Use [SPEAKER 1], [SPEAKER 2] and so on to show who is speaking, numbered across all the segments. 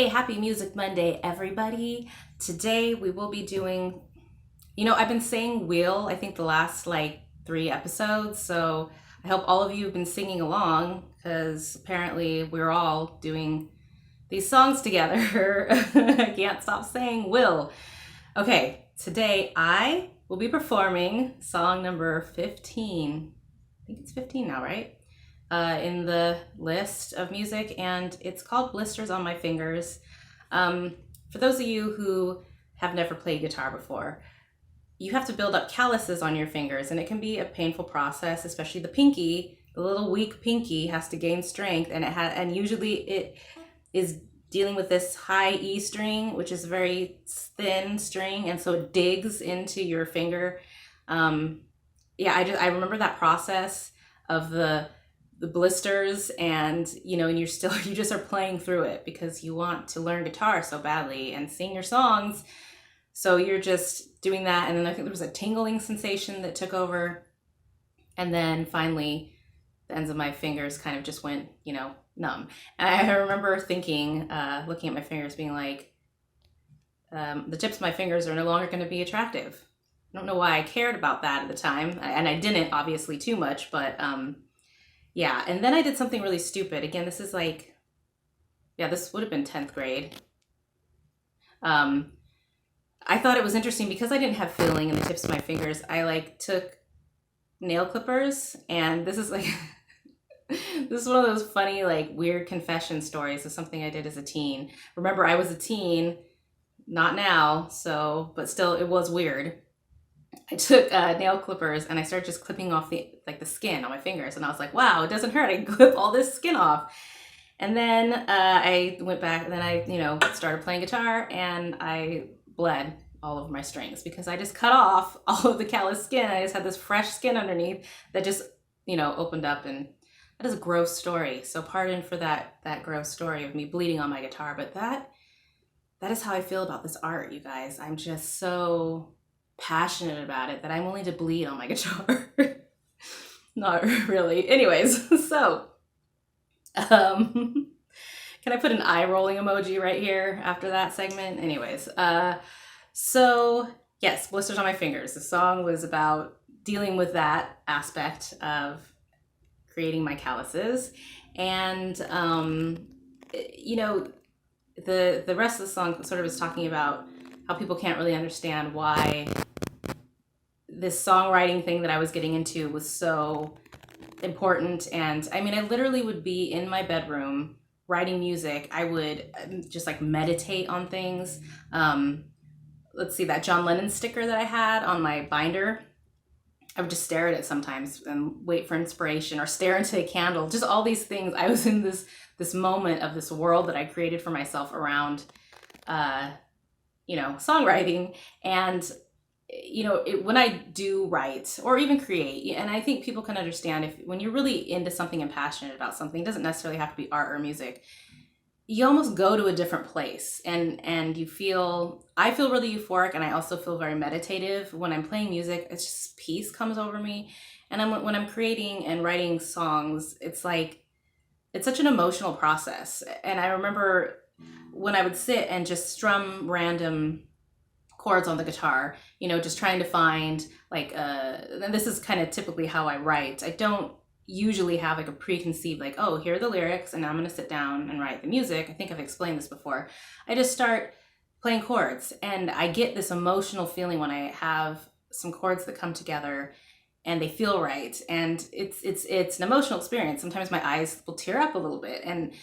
[SPEAKER 1] Hey, happy Music Monday, everybody. Today we will be doing, I've been saying will, I think the last like 3 episodes. So I hope all of you have been singing along because apparently we're all doing these songs together. I can't stop saying will. Okay, today I will be performing song number 15. I think it's 15 now, right? In the list of music, and it's called Blisters on My Fingers. For those of you who have never played guitar before, you have to build up calluses on your fingers, and it can be a painful process, especially the pinky. The little weak pinky has to gain strength, and usually it is dealing with this high E string, which is a very thin string, and so it digs into your finger. I remember that process of the blisters, and and you just are playing through it because you want to learn guitar so badly and sing your songs. So you're just doing that, and then I think there was a tingling sensation that took over, and then finally the ends of my fingers kind of just went numb. And I remember thinking, looking at my fingers, being like, the tips of my fingers are no longer going to be attractive. I don't know why I cared about that at the time, and I didn't, obviously, too much, but yeah, and then I did something really stupid. Again, this is like, this would have been 10th grade. I thought it was interesting because I didn't have feeling in the tips of my fingers. I took nail clippers, and this is like, this is one of those funny, weird confession stories of something I did as a teen. Remember, I was a teen, not now, but still it was weird. I took nail clippers and I started just clipping off the skin on my fingers, and I was like, wow, it doesn't hurt. I can clip all this skin off. And then I went back, and then I started playing guitar, and I bled all over my strings because I just cut off all of the callous skin. I just had this fresh skin underneath that just opened up, and that is a gross story. So pardon for that gross story of me bleeding on my guitar, but that is how I feel about this art, you guys. I'm just so passionate about it that I'm willing to bleed on my guitar. Not really. Anyways, so can I put an eye rolling emoji right here after that segment? Anyways, so yes, Blisters on My Fingers. The song was about dealing with that aspect of creating my calluses, and the rest of the song sort of is talking about how people can't really understand why this songwriting thing that I was getting into was so important. And I mean, I literally would be in my bedroom writing music. I would just meditate on things. Let's see, that John Lennon sticker that I had on my binder, I would just stare at it sometimes and wait for inspiration, or stare into a candle. Just all these things. I was in this moment of this world that I created for myself around songwriting. And when I do write or even create, and I think people can understand, when you're really into something and passionate about something, it doesn't necessarily have to be art or music, you almost go to a different place, and I feel really euphoric, and I also feel very meditative when I'm playing music. It's just peace comes over me. And when I'm creating and writing songs, it's such an emotional process. And I remember when I would sit and just strum random chords on the guitar, just trying to find and this is kind of typically how I write. I don't usually have a preconceived oh, here are the lyrics and I'm going to sit down and write the music. I think I've explained this before. I just start playing chords, and I get this emotional feeling when I have some chords that come together and they feel right, and it's an emotional experience. Sometimes my eyes will tear up a little bit, and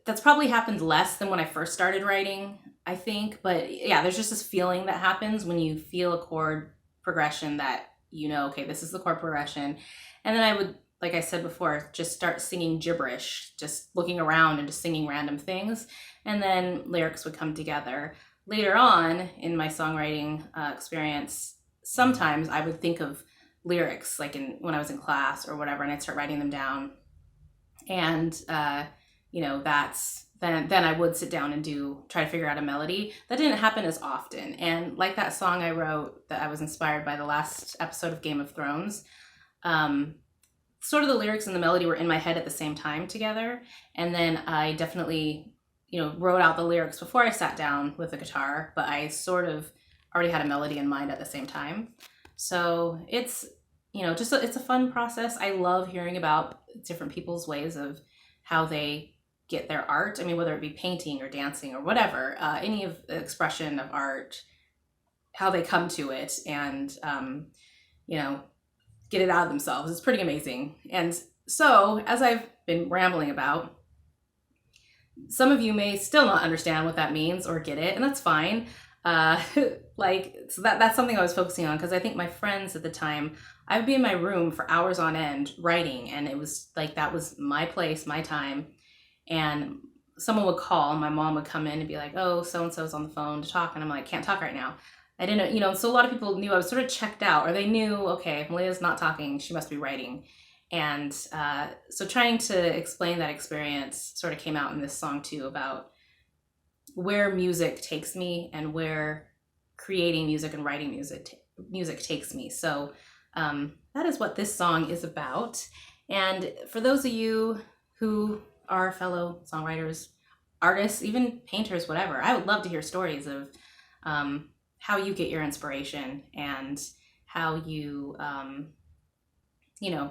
[SPEAKER 1] that's probably happened less than when I first started writing, I think. But yeah, there's just this feeling that happens when you feel a chord progression that okay, this is the chord progression. And then I would, like I said before, just start singing gibberish, just looking around and just singing random things. And then lyrics would come together. Later on in my songwriting experience, sometimes I would think of lyrics when I was in class or whatever, and I'd start writing them down. And then I would sit down and try to figure out a melody. That didn't happen as often. And like that song I wrote that I was inspired by the last episode of Game of Thrones, sort of the lyrics and the melody were in my head at the same time together. And then I definitely wrote out the lyrics before I sat down with the guitar, but I sort of already had a melody in mind at the same time. So it's, it's a fun process. I love hearing about different people's ways of how they get their art. I mean, whether it be painting or dancing or whatever, any of the expression of art, how they come to it and, get it out of themselves. It's pretty amazing. And so, as I've been rambling about, some of you may still not understand what that means or get it, and that's fine. So that's something I was focusing on, because I think my friends at the time, I would be in my room for hours on end writing, and it was like that was my place, my time. And someone would call, my mom would come in and be like, "Oh, so-and-so's on the phone to talk," and I'm like, "Can't talk right now." I didn't, so a lot of people knew I was sort of checked out, or they knew, okay, if Malia's not talking, she must be writing. And so trying to explain that experience sort of came out in this song too, about where music takes me and where creating music and writing music takes me. So that is what this song is about. And for those of you who are fellow songwriters, artists, even painters, whatever, I would love to hear stories of how you get your inspiration and how you,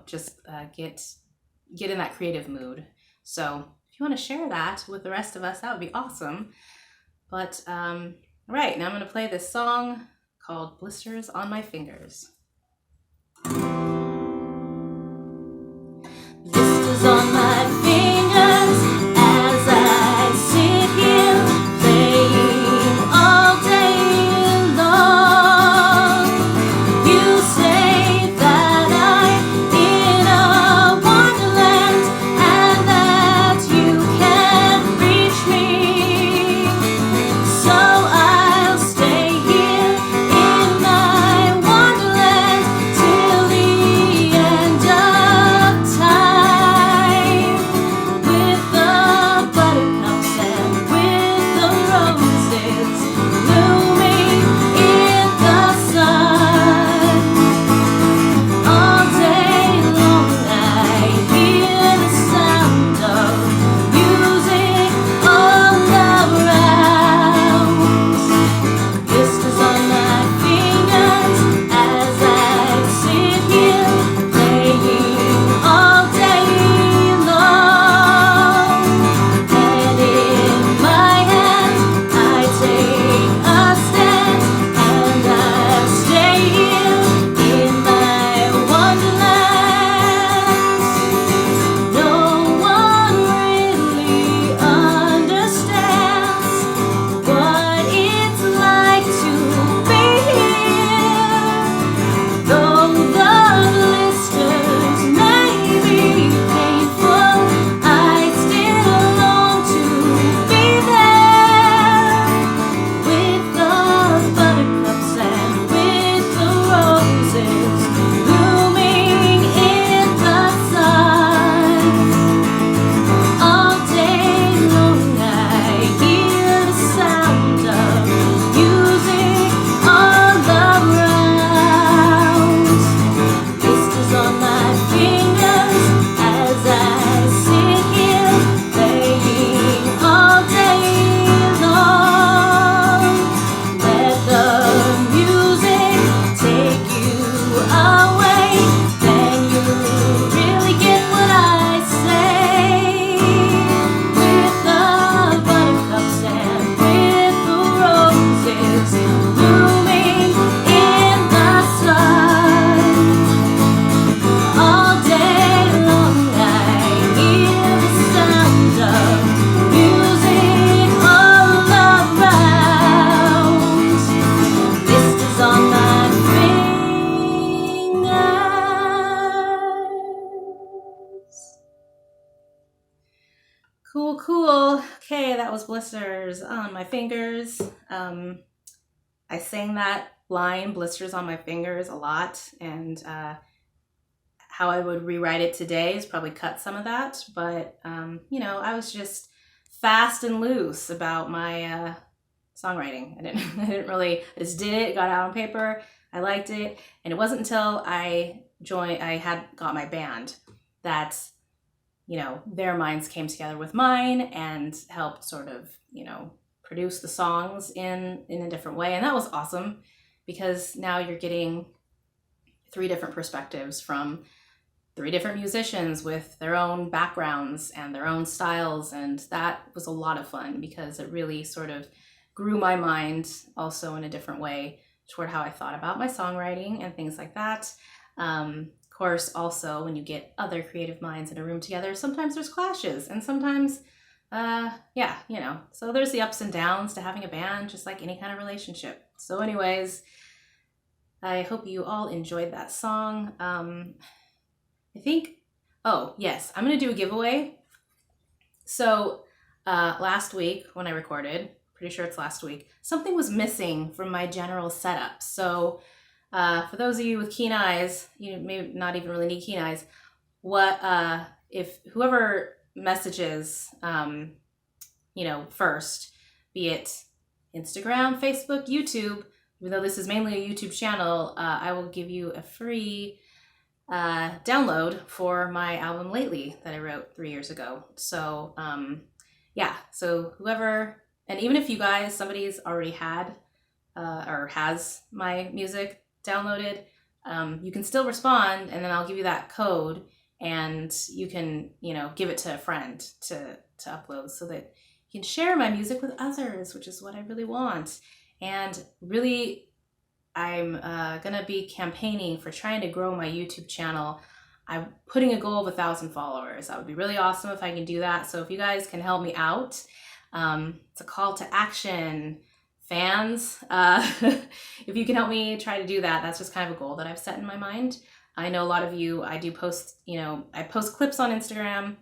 [SPEAKER 1] just get in that creative mood. So if you want to share that with the rest of us, that would be awesome. But right, now I'm going to play this song called Blisters on My Fingers. Blisters on my fingers as I sit here playing all day long. You say that I'm in a wonderland and that you can't reach me. So I'll stay here in my wonderland till the end of time, with the buttercups and with the roses blooming in the sun. All day long I hear the sound of music all around. Blisters on my fingers as I sit here playing all day long. And in my hand I take a stand and I stay here in my wonderland. No one really understands what it's like to be here. Though the blisters may be painful, I still long to be there, with the buttercups and with the roses blooming in the sun. All day long I hear the sound of music all around. Blisters on my fingers as I sit here playing all day long. Let the music take you away, then you really get what I say. With the buttercups and with the roses blooming in the sun. All day long I hear the sound of music all around. Blisters on my fingers. Cool. Okay, that was Blisters on my fingers. I sang that line, Blisters on my fingers, a lot, and how I would rewrite it today is probably cut some of that, but I was just fast and loose about my songwriting. I just did it, got it out on paper, I liked it, and it wasn't until I had got my band that their minds came together with mine and helped sort of, produce the songs in a different way. And that was awesome because now you're getting 3 different perspectives from 3 different musicians with their own backgrounds and their own styles. And that was a lot of fun because it really sort of grew my mind also in a different way toward how I thought about my songwriting and things like that. Of course, also when you get other creative minds in a room together, sometimes there's clashes and sometimes, so there's the ups and downs to having a band, just like any kind of relationship. So anyways, I hope you all enjoyed that song. I think, oh yes, I'm going to do a giveaway. So last week when I recorded, pretty sure it's last week, something was missing from my general setup. So for those of you with keen eyes, you may not even really need keen eyes, if whoever messages, first, be it Instagram, Facebook, YouTube, even though this is mainly a YouTube channel, I will give you a free download for my album Lately that I wrote 3 years ago. So so whoever, and even if you guys, somebody's already had or has my music downloaded, you can still respond, and then I'll give you that code and you can, give it to a friend to upload so that you can share my music with others, which is what I really want. And really, I'm gonna be campaigning for trying to grow my YouTube channel. I'm putting a goal of 1,000 followers. That would be really awesome if I can do that. So if you guys can help me out, it's a call to action, fans. If you can help me try to do that, that's just kind of a goal that I've set in my mind. I know a lot of you, I do post, I post clips on Instagram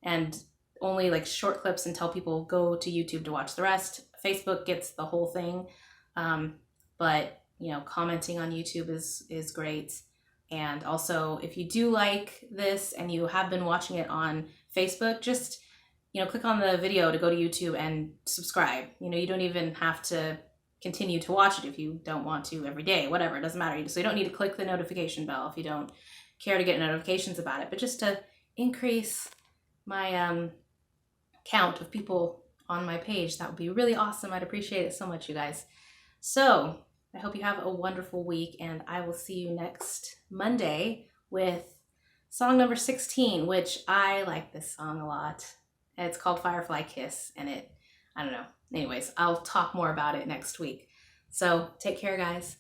[SPEAKER 1] and only like short clips and tell people go to YouTube to watch the rest. Facebook gets the whole thing. But commenting on YouTube is great. And also, if you do like this and you have been watching it on Facebook, just, click on the video to go to YouTube and subscribe. You don't even have to continue to watch it if you don't want to every day, whatever, it doesn't matter. So you don't need to click the notification bell if you don't care to get notifications about it, but just to increase my count of people on my page, that would be really awesome. I'd appreciate it so much, you guys. So I hope you have a wonderful week, and I will see you next Monday with song number 16, which I like this song a lot. It's called Firefly Kiss, and I don't know. Anyways, I'll talk more about it next week. So take care, guys.